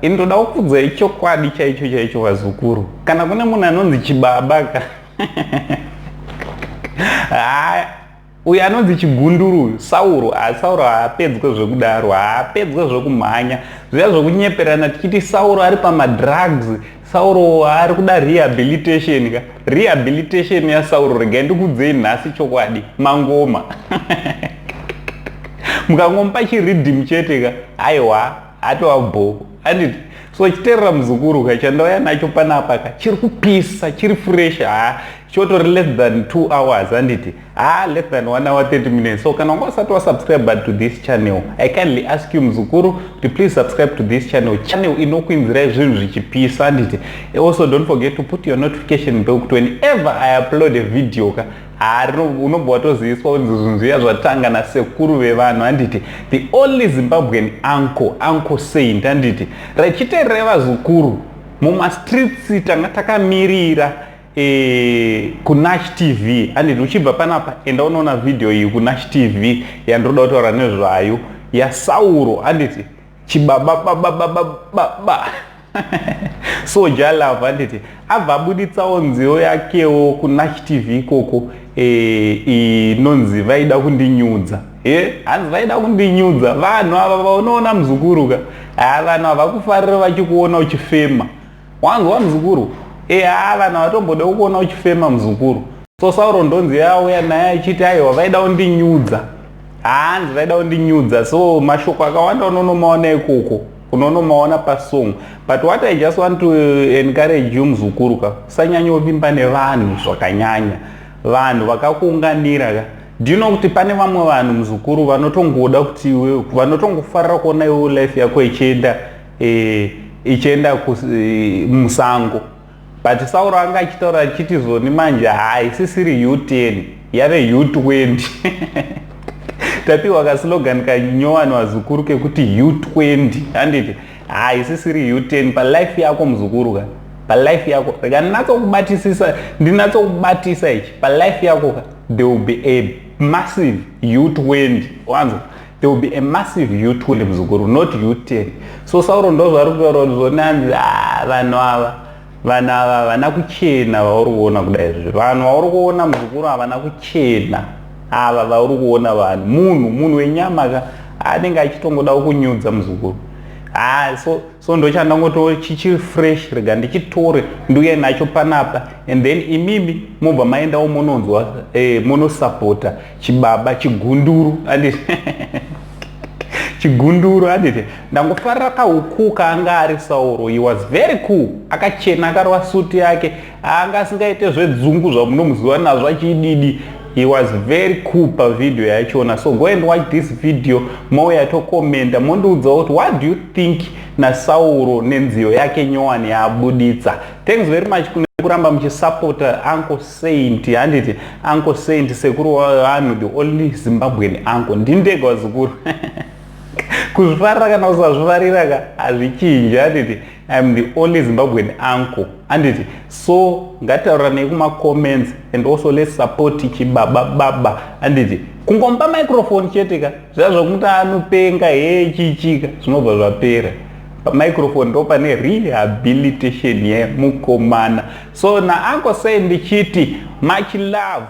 indoda kukudzai chokwadi chaicho vazukuru. Kana kune munhu anonzi chibaba ka uyu anonzi chigunduru Sauro, Sauro haapedzwe zvekudaro, haapedzwe zvekumhanya. Zviya zvokunyeperana tichiti Sauro ari pamadrugs, Sauro ari kuda rehabilitation ka. Rehabilitation yaSauro regai ndikudzei nhasi chokwadi mangoma. Mukangomupa chiridhimu chete ka, aiwa atova bhoko. Anditi so chiterera muzukuru ka chandauya nacho panapa ka chiri kupisa, chiri fresh, chotori less than 2 hours anditi less than 1 hour 30 minutes. So kana usati wasubscribe to this channel, I kindly ask you muzukuru to please subscribe to this channel inokuinzirai zvinhu zvichipisa anditi. Also don't forget to put your notification bell kuti whenever I upload a video ka unobva watoziviswa kuti zvinhu zviya zvatanga nasekuru vevanhu anditi the only Zimbabwean uncle saint anditi. Rachiteerera vazukuru mumastreets tanga takamirira kuNash TV anditi uchibva panapa enda unoona video iyi kuNash TV yandoda kutaura nezvayo yaSauro anditi chibaba Soja Love anditi abva abuditsawo nziyo yakewo kuNash TV ikoko inonzi vaida kundinyudza. Hanzi vaida kundinyudza vanhu ava vaunoona muzukuru ka vanhu havakufarira vachikuona uchifema. Wanzwa muzukuru? Vanhu havatomboda kukuona uchifema muzukuru. So Sauro ndonzi yauya naye achiti aiwa vaida kundinyudza. Hanzi vaida kundinyudza. So mashoko akawanda unonomaona ikoko, unonomaona pasong. But what I just want to encourage you muzukuru ka, usanyanya kuvimba nevanhu zvakanyanya. Vanhu vakakuunganira ka. Do you know kuti pane vamwe vanhu muzukuru vanotongoda kuti iwe, vanotongofarira kuona iwe life yako ichienda musango. But Sauro anga achitaura achiti zoni manje isisiri U10 yave U20. Tapiwa kaslogan kanyowani vazukuru kekuti U20 anditi isisiri U10 palife yako muzukuru ka. Palife yako rega ndinatsokubatisa ichi palife yako ka, there will be a massive U20. Wanzo, there will be a massive U20 muzukuru, not U10. So Sauro ndo zvari kutaura zoni anzi vanhu ava havana kuchena vauri kuona kudai izvi. Vanhu vauri kuona muzukuru havana kuchena. Ava vauri kuona vanhu munhu wenyama ka anenge achitongoda kunyudza muzukuru. So ndochandangoto chichi fresh rega ndichitore ndiuye nacho panapa, and then imimi mobva maendawo munonzwa munosupporta chibaba chigunduru anditi chigunduru anditi ndangofarira kahuku kaanga ari Sauro. He was very cool, akachena akarwa suti yake anga asingaite zvedzungu zvamunomuziva nazvo achididi. He was very cool pa video yachona. So go and watch this video mouya tokomenda mondiudza kuti what do you think naSauro nenziyo yake nyowani yaabuditsa. Thanks very much kuramba muchisupporta Uncle Saint handiti Uncle Saint sekuru vanhu, the only Zimbabwean uncle. Ndindega wazukuru. Kuzvifarira kana usazvifarira ka hazvichinji handiti I'm the only Zimbabwean uncle handiti. So ngatauranei kuma-comments and also let's support chibaba handiti. Kungomupa microphone chete ka zviya zvokuti anopenga chichika zvinobva zvapera. Microphone ndo pane rehabilitation yemukomana. So na Uncle Saint ndichiti much love.